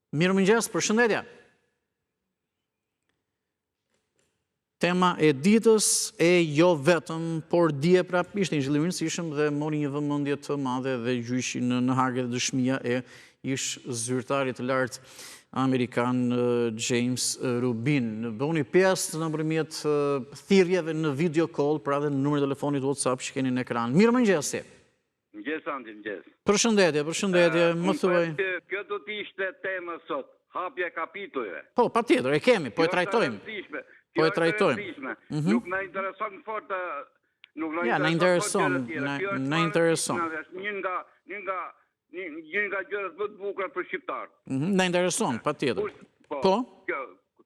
Mirëmëngjes, përshëndetje. Tema e ditës e jo vetëm, por dje prap ishte një zhvillim i rëndësishëm dhe mori një vëmendje të madhe dhe gjyqi në Hagë dhe dëshmia e ish zyrtarit të lartë amerikan James Rubin. Bëuni pjesë nëpërmjet thirrjeve në video call, pra dhe në numrin e telefonit WhatsApp që keni në ekran. Mirëmëngjesi. Mëngjes, Andi, mëngjes. Përshëndetje, më thuaj. Kjo do të ishte tema sot, hapja e kapitujve. Po, patjetër, e kemi, po e trajtojmë. Po e trajtojmë. Nuk na intereson fort, Ja, na intereson. Një nga gjërat më të bukura për shqiptarët. Na intereson, patjetër. Po?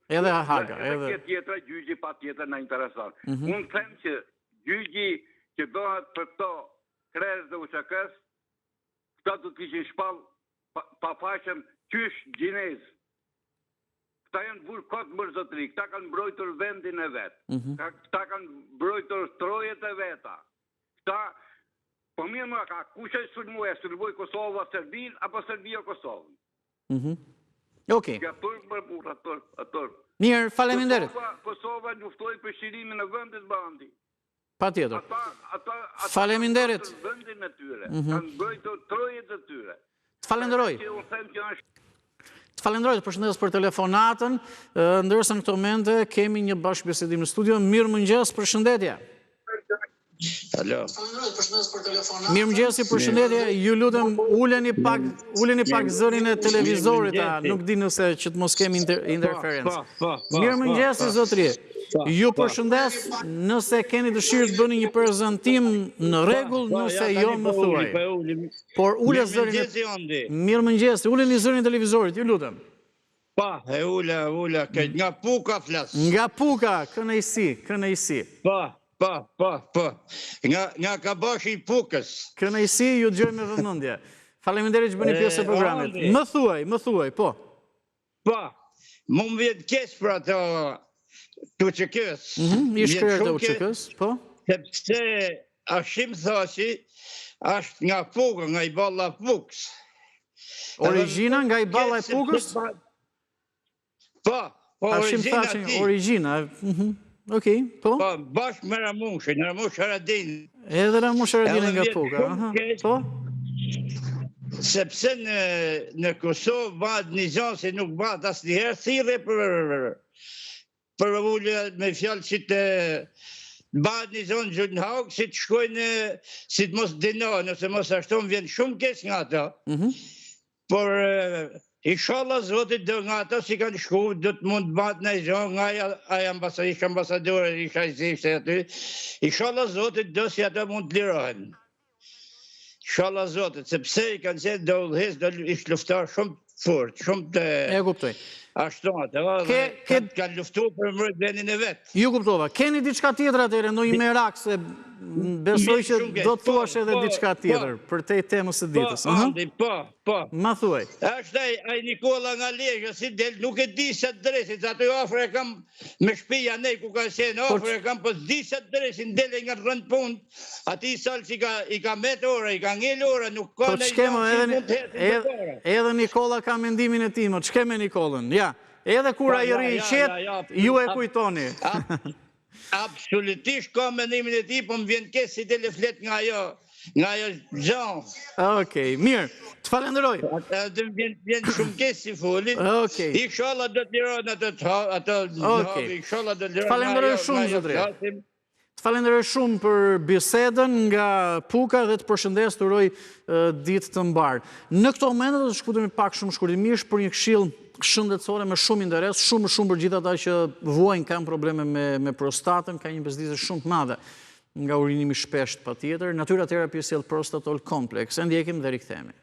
Edhe Haga, edhe tjetra gjyqi patjetër na intereson. Unë them që gjyqi që bëhet për këto kres dhe ushakës, këta do të kishin shpall pa faqen qysh gjinez. Këta janë burë kotë mërzotri, këta kanë mbrojtur vendin e vetë, këta kanë mbrojtur trojet e veta. Këta, po mirë më ka, kush e sulmoj Kosova Serbin, apo Serbia Kosovën? Okej. Nga për burë, atër. Mirë, faleminderit. Kosova luftoi për shirimin e vendit bandi. Patjetër. Ata Faleminderit. Vendin e tyre, kanë mbrojtur trojet e tyre. Të falenderoj. Unë them që është Të falenderoj, të përshëndes për telefonatën, ndërsa në këto momente kemi një bashkëbisedim në studio. Mirëmëngjes, përshëndetje. Alo. Mirëmëngjesi, përshëndetje. Ju lutem uleni pak zërin e televizorit, nuk di nëse që të mos kemi interferencë. Mirëmëngjesi, zotëri. Ju përshëndes, nëse keni dëshirë të bëni një prezantim në rregull, nëse jo më thuaj. Por ule zërin e Mirëmëngjesi, uleni zërin e televizorit, ju lutem. Pa, e ula, nga Puka flas. Nga Puka, kënaqësi. Pa. Nga Kabashi i Pukës. Kënaqësi, ju dëgjoj me vëmendje. Faleminderit që bëni pjesë e programit. Më thuaj, po. Pa, më vjen keq për ato Tuçekës. I shkret e Tuçekës, po? Sepse ashim thashi, është nga Puka, nga i balla Pukës. Origjina nga i balla e Pukës? Po, origjina ti. Origjina, okej, po? Po, bashkë me Ramush Haradin. Edhe Ramush Haradin nga Puka, po? Sepse në Kosovë bëhet një gjanë se nuk bëhet asnjëherë thirrje për ullë me fjalë që të bëhet një zonë gjunhauk, si të shkojnë, si të mos dinohen, ose mos ashton vjen shumë keq nga ato. Por, inshallah, zotit do nga ato si kanë shku, do të mund të bëhet në zonë nga ishë ambasadore, isha i zishtë aty. Inshallah, zotit do si ato mund të lirohen. Inshallah, zotit, sepse i kanë qenë do udhëhes, do ishtë luftar shumë fort, shumë të... E kuptoj. Ashtu atë, kanë luftu për mbrojtjen e vetë. Ju kuptova. Keni diçka tjetër atëherë, ndonjë merak, se besoj që do të thuash edhe diçka tjetër për te temës së ditës. Po. Ma thuaj. Është ai Nikola nga Lezhë, si del, nuk e di se dresit, aty afër e kam me shtëpia nej ku ka qenë, afër e kam, po di se dresin, dele nga rënd punë, ati salë që i ka met ora, i ka ngel ora, nuk ka në edhe Nikola ka mendimin e ti, më ç'ke me Nikolën, ja. Edhe kur ai rri i qetë, ju e kujtoni. Absolutisht ka mendimin e ti, po më vjen keq si dele flet nga ajo gjanë. Okej, mirë, të falenderoj. Atë vjen shumë keq si foli. Inshallah do të lirohen ato hapi, inshallah do të lirohen. Të falenderoj shumë, zotri. Të falenderoj shumë për bisedën nga Puka dhe të përshëndes, të uroj ditë të mbarë. Në këto momente do të shkutemi pak shumë shkurtimisht për një këshill shëndetësore me shumë interes, shumë për gjithë ata që vuajnë kanë probleme me prostatën, ka një bezdisje shumë të madhe nga urinimi shpesht patjetër. Natyra Therapy sjell Prostatol Complex. E ndjekim dhe rikthehemi.